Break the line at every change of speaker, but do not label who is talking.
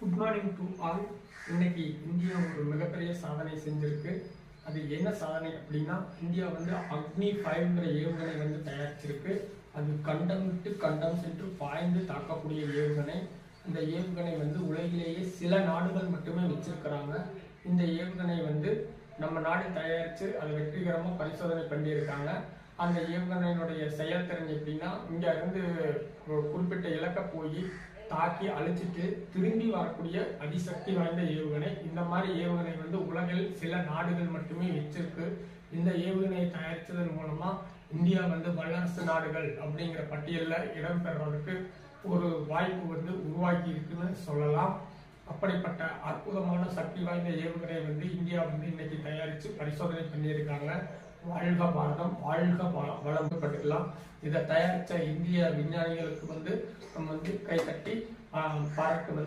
Good morning to all. இன்னைக்கு India ஒரு மிகப்பெரிய சாதனை செஞ்சிருக்கு. அது என்ன சாதனை அப்படின்னா, இந்தியா வந்து அக்னி 5ங்கிற ஏவுகணை வந்து தயாரிச்சிருக்கு. அது கண்டம் விட்டு கண்டம் சென்று பாய்ந்து தாக்கக்கூடிய ஏவுகணை. அந்த ஏவுகணை வந்து உலகிலேயே சில நாடுகள் மட்டுமே வச்சிருக்கிறாங்க. இந்த ஏவுகணை வந்து நம்ம நாடு தயாரித்து அதை வெற்றிகரமாக பரிசோதனை பண்ணியிருக்காங்க. அந்த ஏவுகணையினுடைய செயல்திறன் எப்படின்னா, இங்க இருந்து குறிப்பிட்ட இலக்க போய் தாக்கி அழிச்சிட்டு திரும்பி வரக்கூடிய அதிசக்தி வாய்ந்த ஏவுகணை. இந்த மாதிரி ஏவுகணை வந்து உலகில் சில நாடுகள் மட்டுமே வச்சிருக்கு. இந்த ஏவுகணையை தயாரித்ததன் மூலமா இந்தியா வந்து வல்லரசு நாடுகள் அப்படிங்கிற பட்டியலில் இடம்பெறுவதற்கு ஒரு வாய்ப்பு வந்து உருவாக்கி இருக்குன்னு சொல்லலாம். அப்படிப்பட்ட அற்புதமான சக்தி வாய்ந்த ஏவுகணை வந்து இந்தியா வந்து இன்னைக்கு தயாரித்து பரிசோதனை பண்ணியிருக்காங்க. வாழ்க பாரதம், வாழ்க வளம்பட்டுக்கலாம். இதை தயாரித்த இந்திய விஞ்ஞானிகளுக்கு வந்து நம்ம வந்து கைத்தட்டி பாராட்டு வந்து